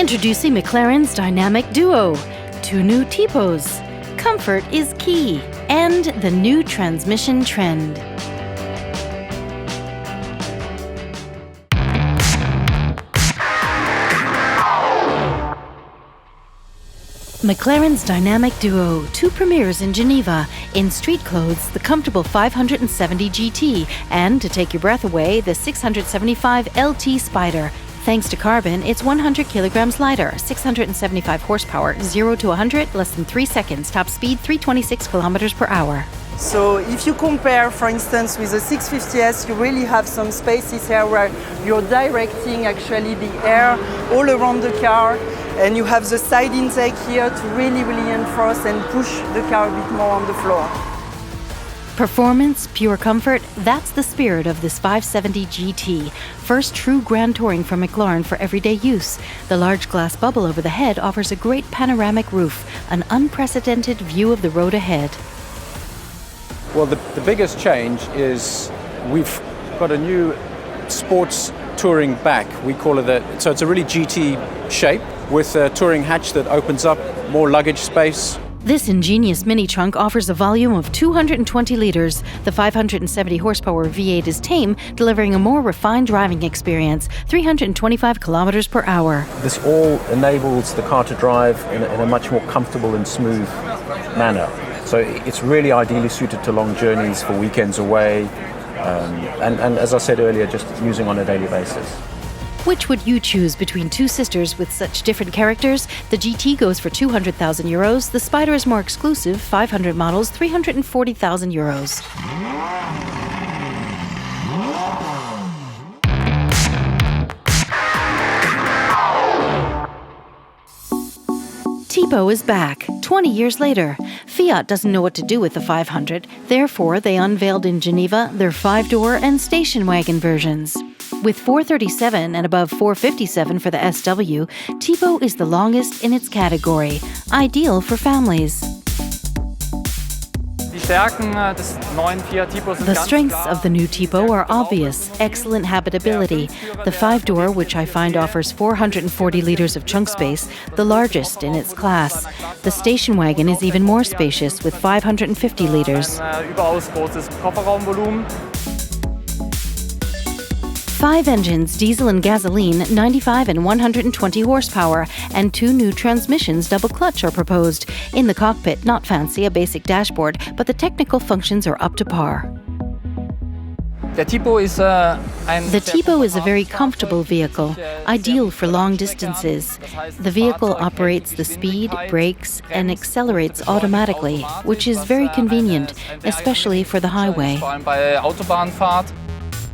Introducing McLaren's Dynamic Duo. 2 new Tipos. Comfort is key. And the new transmission trend. McLaren's Dynamic Duo, 2 premieres in Geneva. In street clothes, the comfortable 570 GT, and to take your breath away, the 675 LT Spider. Thanks to carbon, it's 100 kilograms lighter, 675 horsepower, 0 to 100, less than 3 seconds, top speed 326 kilometers per hour. So if you compare, for instance, with the 650S, you really have some spaces here where you're directing actually the air all around the car, and you have the side intake here to really enforce and push the car a bit more on the floor. Performance, pure comfort, that's the spirit of this 570 GT. First true grand touring from McLaren for everyday use. The large glass bubble over the head offers a great panoramic roof, an unprecedented view of the road ahead. Well, the biggest change is we've got a new sports touring back. We call it that. So it's a really GT shape with a touring hatch that opens up, more luggage space. This ingenious mini trunk offers a volume of 220 litres. The 570 horsepower V8 is tame, delivering a more refined driving experience, 325 kilometers per hour. This all enables the car to drive in a much more comfortable and smooth manner. So it's really ideally suited to long journeys, for weekends away, and as I said earlier, just using on a daily basis. Which would you choose between 2 sisters with such different characters? The GT goes for €200,000. The Spider is more exclusive, 500 models, €340,000. Tipo is back, 20 years later. Fiat doesn't know what to do with the 500. Therefore, they unveiled in Geneva their 5-door and station wagon versions. With 437 and above 457 for the SW, Tipo is the longest in its category, ideal for families. The strengths of the new Tipo are obvious. Excellent habitability. The 5-door, which I find offers 440 litres of trunk space, the largest in its class. The station wagon is even more spacious with 550 litres. 5 engines, diesel and gasoline, 95 and 120 horsepower, and 2 new transmissions, double clutch, are proposed. In the cockpit, not fancy, a basic dashboard, but the technical functions are up to par. The Tipo is a very comfortable vehicle, ideal for long distances. The vehicle operates the speed, brakes, and accelerates automatically, which is very convenient, especially for the highway.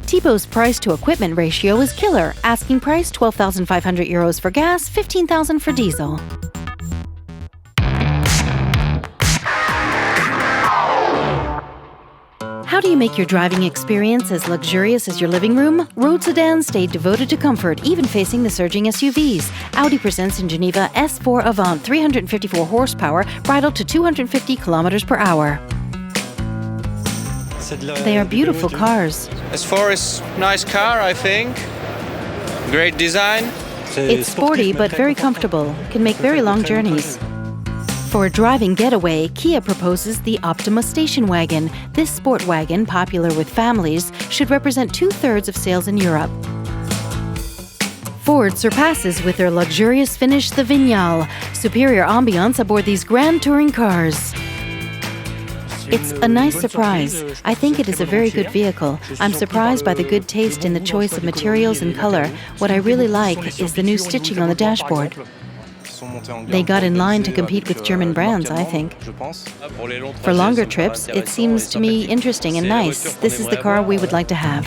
Tipo's price-to-equipment ratio is killer. Asking price €12,500 for gas, €15,000 for diesel. How do you make your driving experience as luxurious as your living room? Road sedans stayed devoted to comfort, even facing the surging SUVs. Audi presents in Geneva S4 Avant, 354 horsepower, bridled to 250 kilometers per hour. They are beautiful cars. S4 is a nice car, I think. Great design. It's sporty but very comfortable. Can make very long journeys. For a driving getaway, Kia proposes the Optima station wagon. This sport wagon, popular with families, should represent 2/3 of sales in Europe. Ford surpasses with their luxurious finish, the Vignale. Superior ambiance aboard these grand touring cars. It's a nice surprise. I think it is a very good vehicle. I'm surprised by the good taste in the choice of materials and color. What I really like is the new stitching on the dashboard. They got in line to compete with German brands, I think. For longer trips, it seems to me interesting and nice. This is the car we would like to have.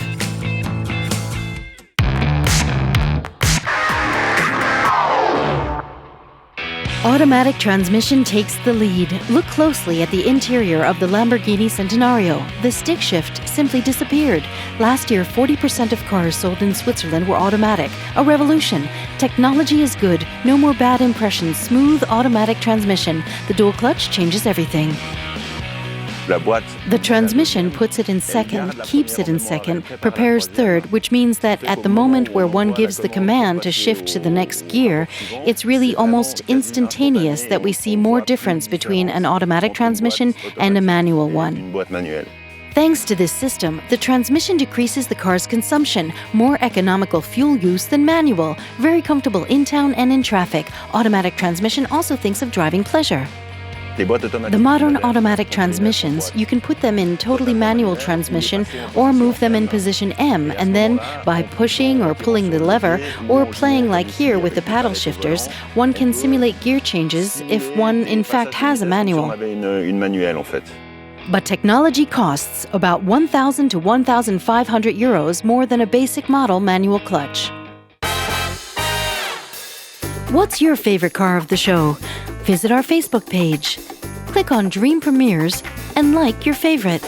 Automatic transmission takes the lead. Look closely at the interior of the Lamborghini Centenario. The stick shift simply disappeared. Last year, 40% of cars sold in Switzerland were automatic. A revolution. Technology is good. No more bad impressions. Smooth automatic transmission. The dual clutch changes everything. The transmission puts it in second, keeps it in second, prepares third, which means that at the moment where one gives the command to shift to the next gear, it's really almost instantaneous that we see more difference between an automatic transmission and a manual one. Thanks to this system, the transmission decreases the car's consumption, more economical fuel use than manual, very comfortable in town and in traffic. Automatic transmission also thinks of driving pleasure. The modern automatic transmissions, you can put them in totally manual transmission or move them in position M, and then, by pushing or pulling the lever, or playing like here with the paddle shifters, one can simulate gear changes if one in fact has a manual. But technology costs about 1,000 to 1,500 euros more than a basic model manual clutch. What's your favorite car of the show? Visit our Facebook page. Click on Dream Premieres and like your favorite.